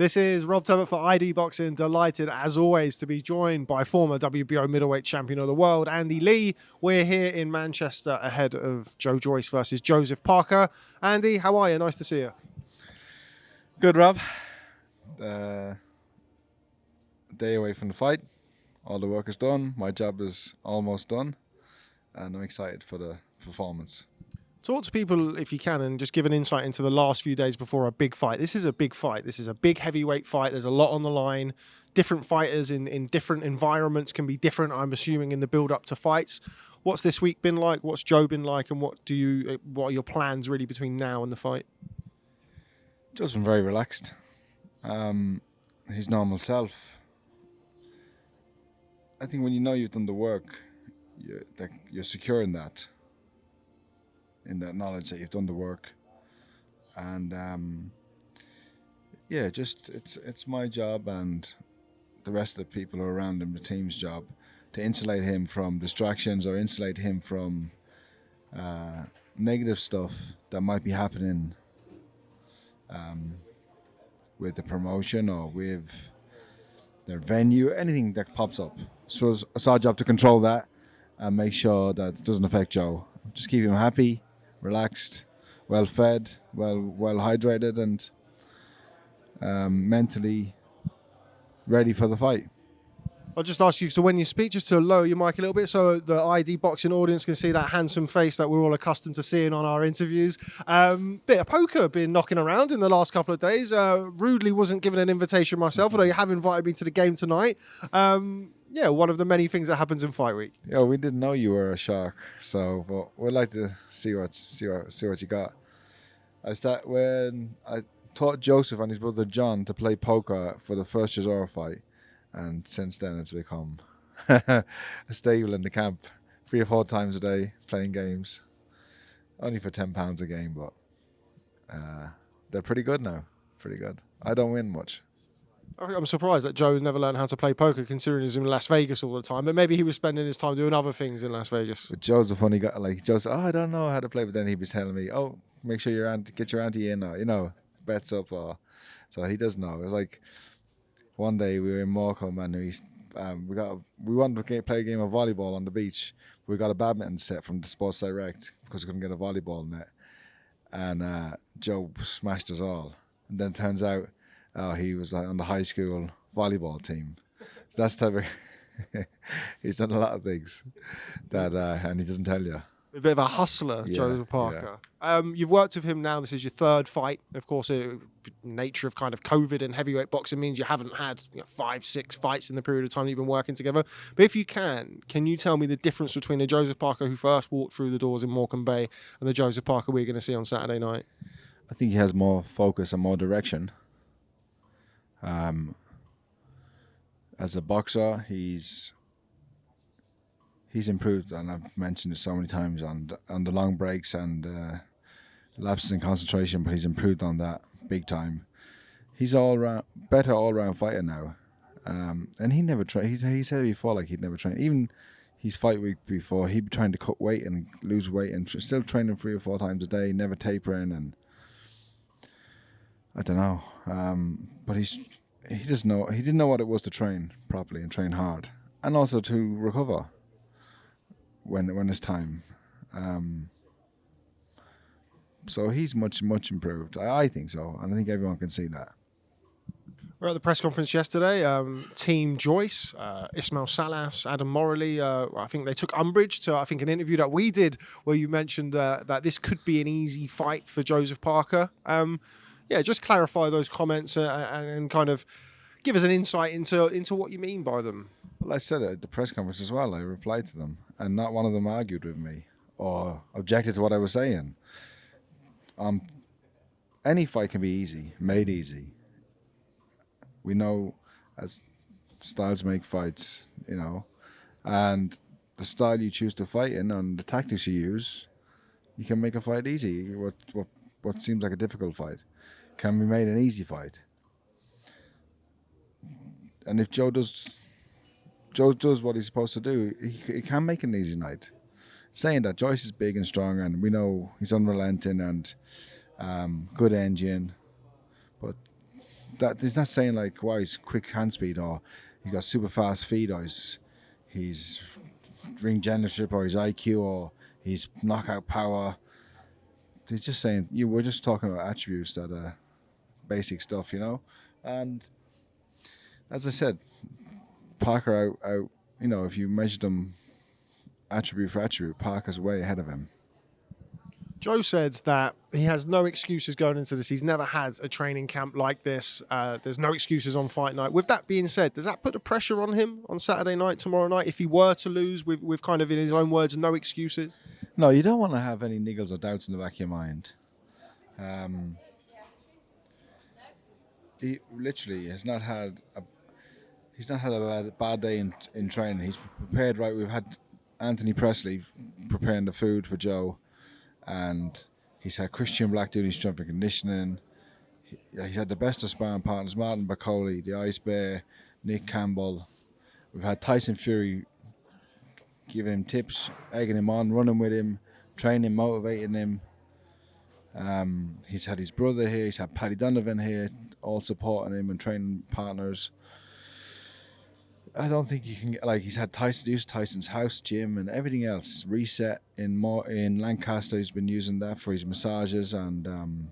This is Rob Tebbutt for ID Boxing. Delighted, as always, to be joined by former WBO middleweight champion of the world, Andy Lee. We're here in Manchester ahead of Joe Joyce versus Joseph-Parker. Andy, how are you? Nice to see you. Good, Rob. Day away from the fight. All the work is done. My job is almost done. And I'm excited for the performance. Talk to people, if you can, and just give an insight into the last few days before a big fight. This is a big fight. This is a big heavyweight fight. There's a lot on the line. Different fighters in different environments can be different, I'm assuming, in the build-up to fights. What's this week been like? What's Joe been like? And what are your plans really between now and the fight? Joe's been very relaxed. His normal self. I think when you know you've done the work, you're secure in that knowledge that you've done the work. And yeah, just it's my job and the rest of the people who are around him, the team's job, to insulate him from distractions or insulate him from negative stuff that might be happening with the promotion or with their venue, anything that pops up. So it's our job to control that and make sure that it doesn't affect Joe. Just keep him happy, relaxed, well fed, well hydrated, and mentally ready for the fight. I'll just ask you, so when you speak, just to lower your mic a little bit so the ID Boxing audience can see that handsome face that we're all accustomed to seeing on our interviews. Bit of poker been knocking around in the last couple of days. Rudely wasn't given an invitation myself, although you have invited me to the game tonight. Yeah, one of the many things that happens in fight week. Yeah, we didn't know you were a shark, so but we'd like to see what you got. When I taught Joseph and his brother John to play poker for the first Charr fight, and since then it's become a staple in the camp. 3 or 4 times a day playing games, only for £10 a game, but they're pretty good now. Pretty good. I don't win much. I'm surprised that Joe never learned how to play poker, considering he's in Las Vegas all the time. But maybe he was spending his time doing other things in Las Vegas. But Joe's a funny guy. Like Joe said, I don't know how to play, but then he'd be telling me, "Oh, make sure get your auntie in, or bets up." Or so he does know. It's like one day we were in Morecambe and we wanted to play a game of volleyball on the beach. We got a badminton set from the Sports Direct because we couldn't get a volleyball net, and Joe smashed us all. And then it turns out. He was on the high school volleyball team. So that's the type of he's done a lot of things that, and he doesn't tell you. A bit of a hustler, yeah, Joseph-Parker. Yeah. You've worked with him now. This is your 3rd fight. Of course, nature of kind of COVID and heavyweight boxing means you haven't had 5, 6 fights in the period of time you've been working together. But if you can you tell me the difference between the Joseph-Parker who first walked through the doors in Morecambe Bay and the Joseph-Parker we're going to see on Saturday night? I think he has more focus and more direction. As a boxer, he's improved, and I've mentioned it so many times on the long breaks and lapses in concentration, but he's improved on that big time. He's better all-round fighter now, and he never trained. He said before like he'd never trained. Even his fight week before, he'd be trying to cut weight and lose weight, and still training 3 or 4 times a day, never tapering, and I don't know, but he doesn't know. He didn't know what it was to train properly and train hard, and also to recover when it's time. So he's much improved. I think so, and I think everyone can see that. We're at the press conference yesterday. Team Joyce, Ismail Salas, Adam Morley. I think they took umbrage to an interview that we did where you mentioned that this could be an easy fight for Joseph-Parker. Yeah, just clarify those comments and kind of give us an insight into what you mean by them. Well, I said it at the press conference as well. I replied to them, and not one of them argued with me or objected to what I was saying. Any fight can be easy, made easy. We know as styles make fights, and the style you choose to fight in and the tactics you use, you can make a fight easy. What seems like a difficult fight can be made an easy fight. And if Joe does what he's supposed to do, he can make an easy night. Saying that, Joyce is big and strong, and we know he's unrelenting and good engine, but that he's not saying like, wow, he's quick hand speed or he's got super fast feet or he's ring generalship or his IQ or his knockout power. They're just saying we're just talking about attributes that are basic stuff, And as I said, Parker out. If you measured them attribute for attribute, Parker's way ahead of him. Joe said that he has no excuses going into this. He's never had a training camp like this. There's no excuses on fight night. With that being said, does that put the pressure on him on Saturday night, tomorrow night, if he were to lose with kind of, in his own words, no excuses? No, you don't want to have any niggles or doubts in the back of your mind. He literally has not had a bad day in training. He's prepared right. We've had Anthony Presley preparing the food for Joe, and he's had Christian Black doing his strength and conditioning. He's had the best of sparring partners: Martin Bacoli, the Ice Bear, Nick Campbell. We've had Tyson Fury giving him tips, egging him on, running with him, training, motivating him. He's had his brother here. He's had Paddy Donovan here, all supporting him and training partners. I don't think you can he's had Tyson's house gym and everything else. Reset in Lancaster. He's been using that for his massages and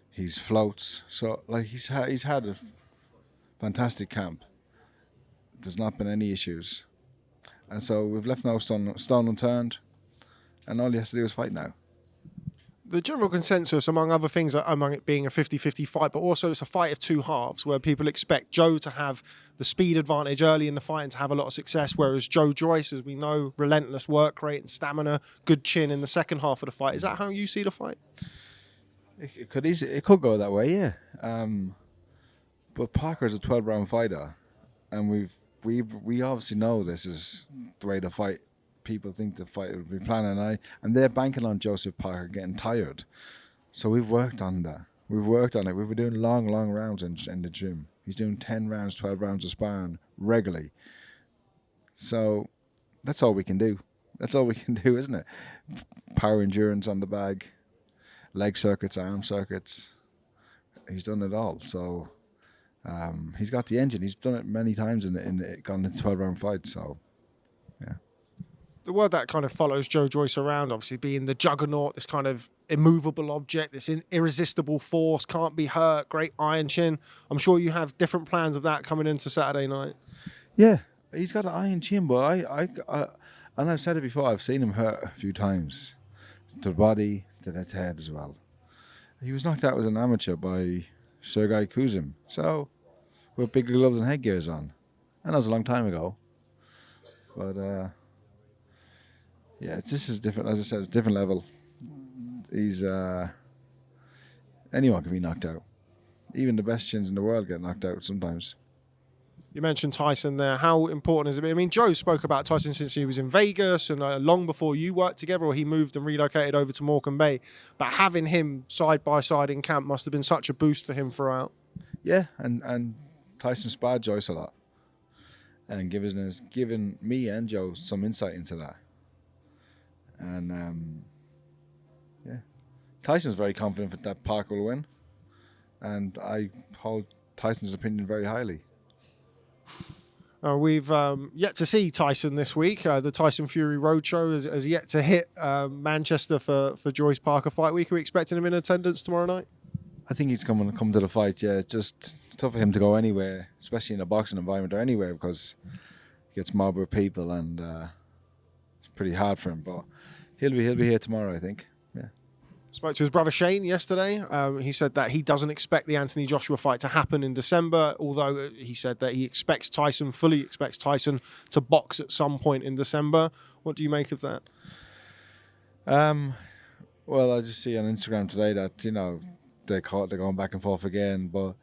his floats. So he's had a fantastic camp. There's not been any issues, and so we've left no stone unturned, and all he has to do is fight now. The general consensus, among other things, among it being a 50-50 fight, but also it's a fight of two halves where people expect Joe to have the speed advantage early in the fight and to have a lot of success, whereas Joe Joyce, as we know, relentless work rate and stamina, good chin in the second half of the fight. Is that how you see the fight? It could go that way, yeah. But Parker's a 12-round fighter, and we obviously know this is the way the fight. People think the fight will be planning, and they're banking on Joseph Parker getting tired. So we've worked on that. We've worked on it. We've been doing long rounds in the gym. He's doing 10 rounds, 12 rounds of sparring regularly. So that's all we can do. That's all we can do, isn't it? Power endurance on the bag, leg circuits, arm circuits. He's done it all. So he's got the engine. He's done it many times gone into 12-round fights. So yeah. The word that kind of follows Joe Joyce around, obviously being the juggernaut, this kind of immovable object, this irresistible force, can't be hurt, great iron chin. I'm sure you have different plans of that coming into Saturday night. Yeah, he's got an iron chin, but I and I've said it before, I've seen him hurt a few times. To the body, to the head as well. He was knocked out as an amateur by Sergei Kuzim. So, with big gloves and headgears on. And that was a long time ago. But, yeah, this is different. As I said, it's a different level. He's anyone can be knocked out. Even the best chins in the world get knocked out sometimes. You mentioned Tyson there. How important is it? I mean, Joe spoke about Tyson since he was in Vegas and long before you worked together, or he moved and relocated over to Morecambe Bay. But having him side by side in camp must have been such a boost for him throughout. Yeah, and Tyson sparred Joyce a lot, and given me and Joe some insight into that. And yeah, Tyson's very confident that Parker will win, and I hold Tyson's opinion very highly. We've yet to see Tyson this week. The Tyson Fury Roadshow has yet to hit Manchester for Joyce-Parker fight week. Are we expecting him in attendance tomorrow night? I think he's come to the fight, yeah. Just tough for him to go anywhere, especially in a boxing environment or anywhere, because he gets mobbed with people and it's pretty hard for him. But he'll be here tomorrow, I think. Yeah. Spoke to his brother Shane yesterday. He said that he doesn't expect the Anthony-Joshua fight to happen in December, although he said that he fully expects Tyson to box at some point in December. What do you make of that? Well, I just see on Instagram today that, they're going back and forth again, but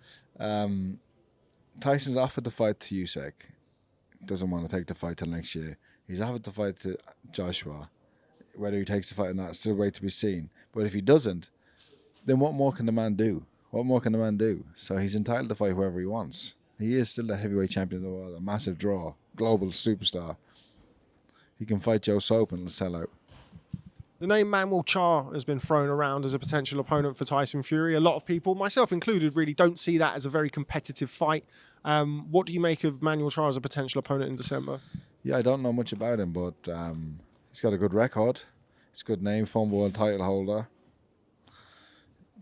Tyson's offered the fight to Usyk. Doesn't want to take the fight till next year. He's offered the fight to Joshua. Whether he takes the fight or not, still wait to be seen. But if he doesn't, then what more can the man do? What more can the man do? So he's entitled to fight whoever he wants. He is still the heavyweight champion of the world, a massive draw, global superstar. He can fight Joe Soap and it'll sell out. The name Manuel Charr has been thrown around as a potential opponent for Tyson Fury. A lot of people, myself included, really don't see that as a very competitive fight. What do you make of Manuel Charr as a potential opponent in December? Yeah, I don't know much about him, but he's got a good record. He's a good name, former world title holder.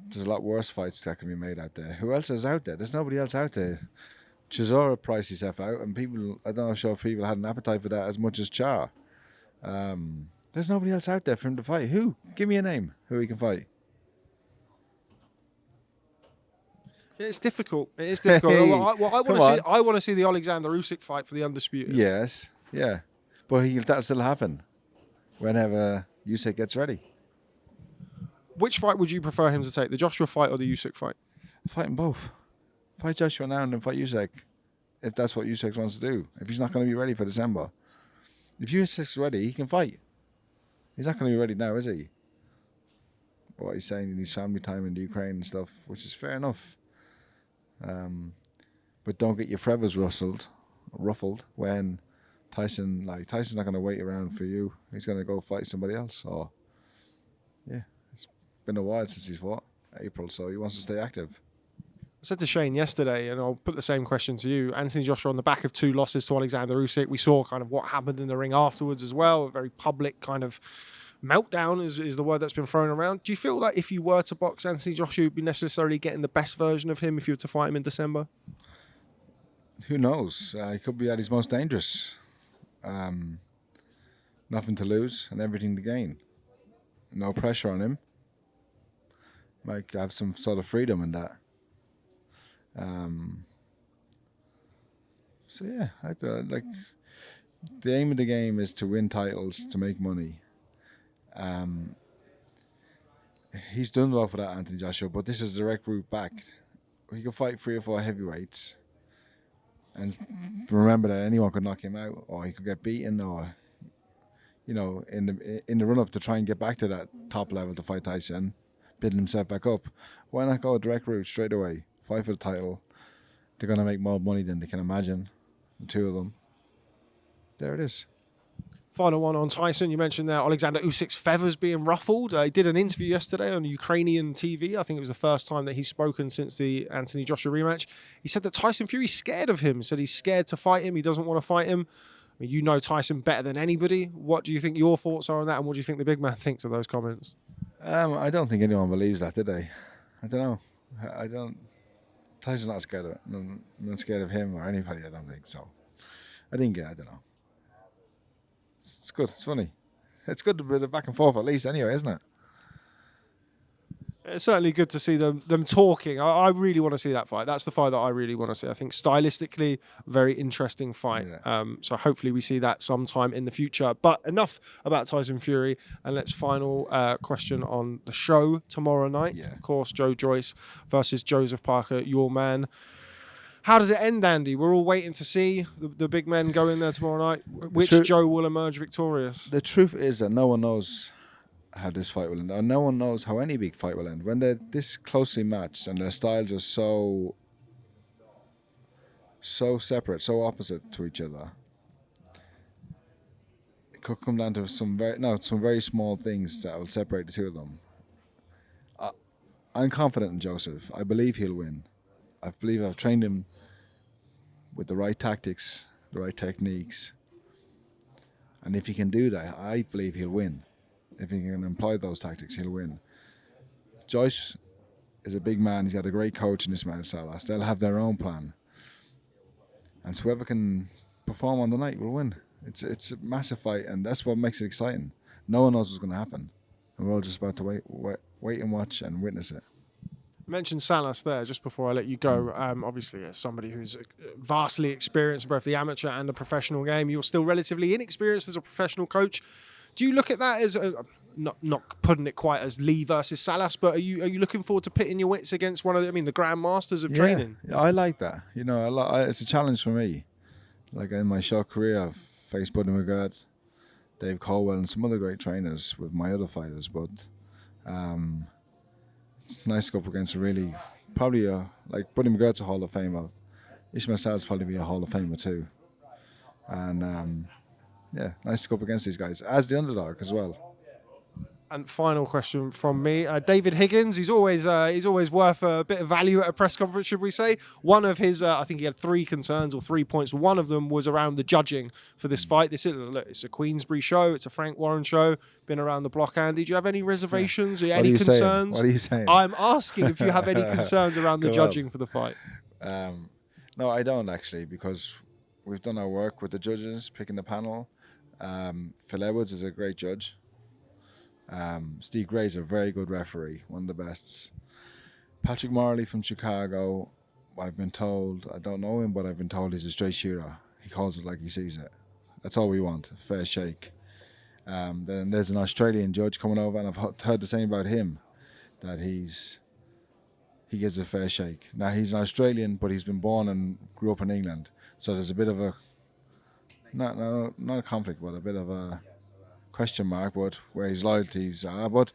There's a lot worse fights that can be made out there. Who else is out there? There's nobody else out there. Chisora priced himself out, and people, I don't know sure if people had an appetite for that as much as Charr. There's nobody else out there for him to fight. Who? Give me a name who he can fight. It's difficult. It is difficult. Hey, I want to see the Oleksandr Usyk fight for the undisputed. Yes, yeah. But that'll still happen whenever Usyk gets ready. Which fight would you prefer him to take, the Joshua fight or the Usyk fight? Fight them both. Fight Joshua now and then fight Usyk, if that's what Usyk wants to do. If he's not going to be ready for December. If Usyk's ready, he can fight. He's not going to be ready now, is he? What he's saying in his family time in the Ukraine and stuff, which is fair enough. But don't get your feathers ruffled when Tyson's not going to wait around for you. He's going to go fight somebody else. Or yeah, it's been a while since he's fought, April, so he wants to stay active. I said to Shane yesterday, and I'll put the same question to you, Anthony Joshua on the back of 2 losses to Oleksandr Usyk. We saw kind of what happened in the ring afterwards as well. A very public kind of meltdown is the word that's been thrown around. Do you feel like if you were to box Anthony Joshua, you'd be necessarily getting the best version of him if you were to fight him in December? Who knows? He could be at his most dangerous. Nothing to lose and everything to gain. No pressure on him. Might have some sort of freedom in that. So yeah, like the aim of the game is to win titles, to make money. He's done well for that, Anthony Joshua, but this is the direct route back. He could fight 3 or 4 heavyweights, and remember that anyone could knock him out, or he could get beaten, or in the run up to try and get back to that top level to fight Tyson, building himself back up. Why not go a direct route straight away? Fight for the title. They're going to make more money than they can imagine. The 2 of them. There it is. Final one on Tyson. You mentioned there Oleksandr Usyk's feathers being ruffled. He did an interview yesterday on Ukrainian TV. I think it was the first time that he's spoken since the Anthony Joshua rematch. He said that Tyson Fury's scared of him. He said he's scared to fight him. He doesn't want to fight him. I mean, you know Tyson better than anybody. What do you think your thoughts are on that, and what do you think the big man thinks of those comments? I don't think anyone believes that, did they? I don't know. I don't. Tyson's not scared of it. I'm not scared of him or anybody, I don't think so. I don't know. It's good. It's funny. It's good to be back and forth at least anyway, isn't it? It's certainly good to see them talking. I really want to see that fight. That's the fight that I really want to see. I think stylistically, very interesting fight. Yeah. So hopefully we see that sometime in the future. But enough about Tyson Fury. And let's final question on the show tomorrow night. Yeah. Of course, Joe Joyce versus Joyce-Parker, your man. How does it end, Andy? We're all waiting to see the big men go in there tomorrow night. Which Joe will emerge victorious? The truth is that no one knows how this fight will end, or no one knows how any big fight will end. When they're this closely matched and their styles are so separate, so opposite to each other, it could come down to some very small things that will separate the 2 of them. I'm confident in Joseph. I believe he'll win. I believe I've trained him with the right tactics, the right techniques, and if he can do that, I believe he'll win. If he can employ those tactics, he'll win. Joyce is a big man. He's got a great coach in Ismail Salas. They'll have their own plan. And so whoever can perform on the night will win. It's a massive fight, and that's what makes it exciting. No one knows what's going to happen. And we're all just about to wait and watch and witness it. You mentioned Salas there just before I let you go. Obviously, as somebody who's vastly experienced in both the amateur and the professional game, you're still relatively inexperienced as a professional coach. Do you look at that as not putting it quite as Lee versus Salas, but are you looking forward to pitting your wits against one of the grandmasters of training? Yeah, I like that. It's a challenge for me. Like in my short career, I've faced Buddy McGirt, Dave Colwell, and some other great trainers with my other fighters. But it's nice to go up against like Buddy McGirt's a Hall of Famer. Ismail Salas probably be a Hall of Famer too. And yeah, nice to go up against these guys as the underdog as well. And final question from me, David Higgins. He's always worth a bit of value at a press conference, should we say? One of his, I think he had 3 concerns or 3 points. One of them was around the judging for this fight. It's a Queensbury show. It's a Frank Warren show. Been around the block, Andy. Do you have any reservations or any concerns? What are you saying? I'm asking if you have any concerns around the judging for the fight. No, I don't actually, because we've done our work with the judges, picking the panel. Phil Edwards is a great judge. Steve Gray's a very good referee, one of the best. Patrick Morley from Chicago, I've been told, I don't know him, but I've been told he's a straight shooter. He calls it like he sees it. That's all we want, a fair shake. Then there's an Australian judge coming over, and I've heard the same about him, that he gives a fair shake. Now, he's an Australian, but he's been born and grew up in England. So there's a bit of a, not a conflict, but a bit of a question mark, but where his loyalties are. But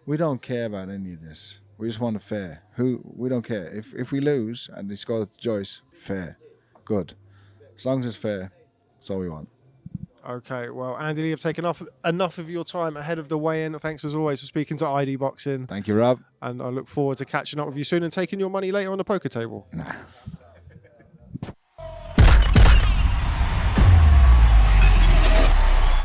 we don't care about any of this. We just want it fair. We don't care. If we lose and they score to Joyce, fair. Good. As long as it's fair, that's all we want. Okay, well, Andy Lee, you've taken enough of your time ahead of the weigh-in. Thanks as always for speaking to ID Boxing. Thank you, Rob. And I look forward to catching up with you soon and taking your money later on the poker table. Nah.